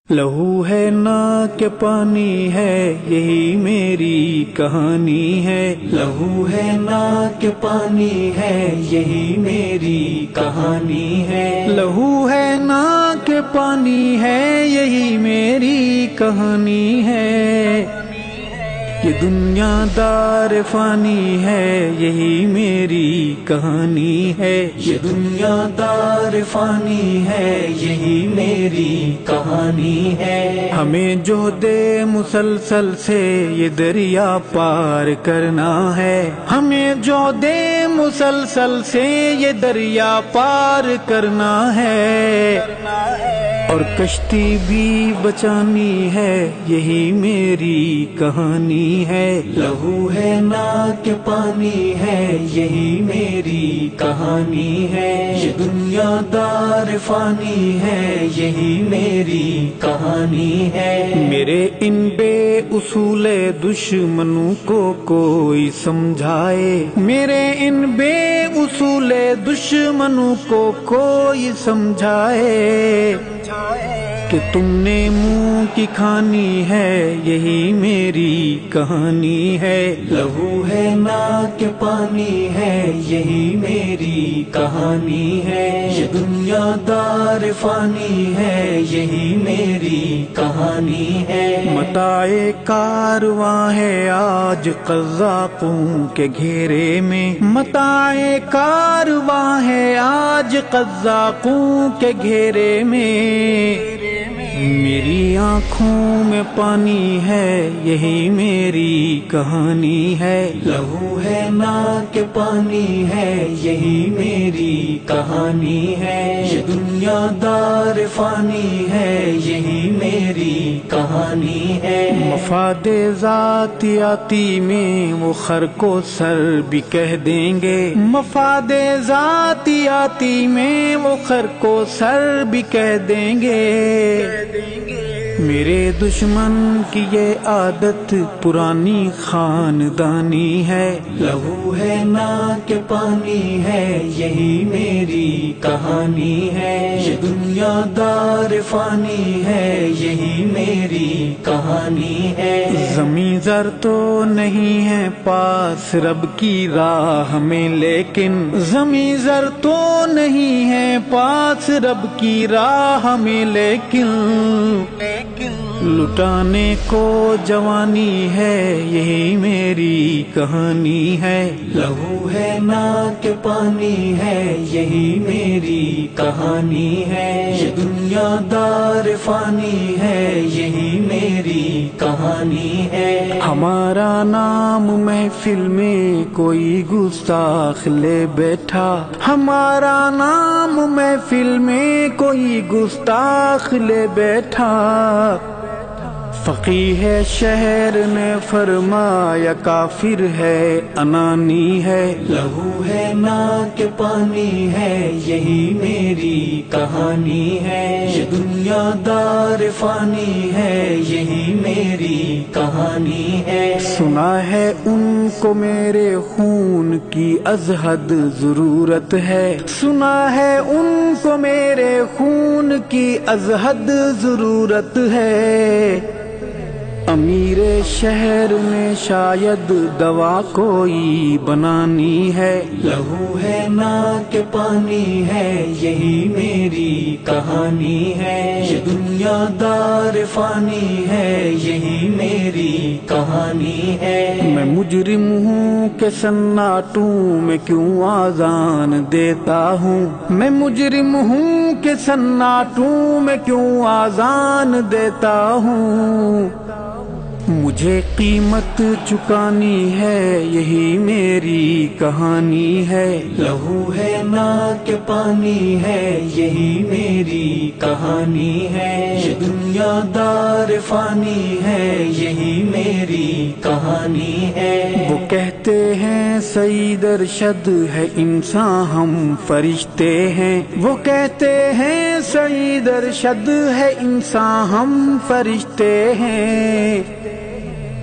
لہو ہے نا کہ پانی ہے یہی میری کہانی ہے، لہو ہے نا کہ پانی ہے یہی میری کہانی ہے، لہو ہے نا کہ پانی ہے یہی میری کہانی ہے، یہ دنیا دار فانی ہے یہی میری کہانی ہے، یہ دنیا دار فانی ہے یہی میری کہانی ہے، ہمیں جو دے مسلسل سے یہ دریا پار کرنا ہے، ہمیں جو دے مسلسل سے یہ دریا پار کرنا ہے، اور کشتی بھی بچانی ہے یہی میری کہانی ہے، لہو ہے نا کہ پانی ہے یہی میری کہانی ہے، یہ دنیا دار فانی ہے یہی میری کہانی ہے، میرے ان بے اصول دشمنوں کو کوئی سمجھائے، میرے ان بے اصول دشمنوں کو کوئی سمجھائے کہ تم نے منہ کی کھانی ہے یہی میری کہانی ہے، لہو ہے نا کہ پانی ہے یہی میری کہانی ہے، یہ دنیا دار فانی ہے یہی میری کہانی ہے، متاع کارواں ہے آج قزاقوں کے گھیرے میں، متاع کارواں ہے آج قزاقوں کے گھیرے میں، میری آنکھوں میں پانی ہے یہی میری کہانی ہے، لہو ہے نا کہ پانی ہے یہی میری کہانی ہے، یہ دنیا دار فانی ہے یہی میری کہانی ہے، مفاد ذاتیاتی میں وہ خر کو سر بھی کہہ دیں گے، مفاد ذاتیاتی میں وہ خر کو سر بھی کہہ دیں گے، میرے دشمن کی یہ عادت پرانی خاندانی ہے، لہو ہے نا کہ پانی ہے یہی میری کہانی ہے، یہ دنیا دار فانی ہے یہی میری کہانی ہے، زمین زر تو نہیں ہے پاس رب کی راہ میں لیکن، زمین زر تو نہیں ہے پاس رب کی راہ میں لیکن، لٹانے کو جوانی ہے یہی میری کہانی ہے، لہو ہے نا کہ پانی ہے یہی میری کہانی ہے، یہ دنیا دار فانی ہے یہی میری کہانی ہے، ہمارا نام محفل میں کوئی گستاخ لے بیٹھا، ہمارا نام محفل میں کوئی گستاخ لے بیٹھا، فقیہ شہر نے فرمایا کافر ہے انانی ہے، لہو ہے نا کہ پانی ہے یہی میری کہانی ہے، یہ دنیا دار فانی ہے یہی میری کہانی ہے، سنا ہے ان کو میرے خون کی از حد ضرورت ہے، سنا ہے ان کو میرے خون کی از حد ضرورت ہے، امیر شہر میں شاید دوا کوئی بنانی ہے، لہو ہے نا کہ پانی ہے یہی میری کہانی ہے، یہ دنیا دار فانی ہے یہی میری کہانی ہے، میں مجرم ہوں کہ سناٹوں میں کیوں آذان دیتا ہوں، میں مجرم ہوں کہ سناٹوں میں کیوں آذان دیتا ہوں، مجھے قیمت چکانی ہے یہی میری کہانی ہے، لہو ہے نا کہ پانی ہے یہی میری کہانی ہے، یہ دنیا دار فانی ہے یہی میری کہانی ہے، وہ کہتے ہیں سعید ارشد ہے انسان ہم فرشتے ہیں، وہ کہتے ہیں سعید ارشد ہے انسان ہم فرشتے ہیں،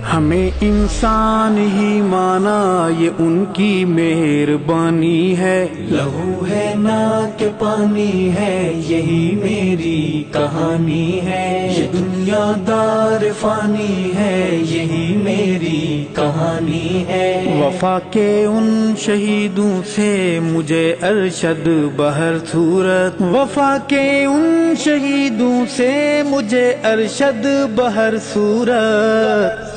ہمیں انسان ہی مانا یہ ان کی مہربانی ہے، لہو ہے نا کہ پانی ہے یہی میری کہانی ہے، یہ دنیا دار فانی ہے یہی میری کہانی ہے، وفا کے ان شہیدوں سے مجھے ارشد بہر صورت، وفا کے ان شہیدوں سے مجھے ارشد بہر صورت،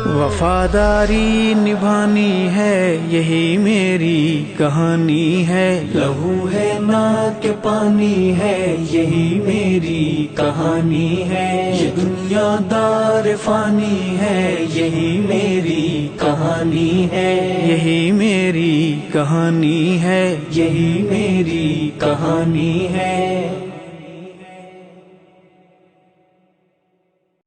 وفاداری نبھانی ہے یہی میری کہانی ہے، لہو ہے نا کہ پانی ہے یہی میری کہانی ہے، یہ دنیا دار فانی ہے یہی میری کہانی ہے، یہی میری کہانی ہے، یہی میری کہانی ہے۔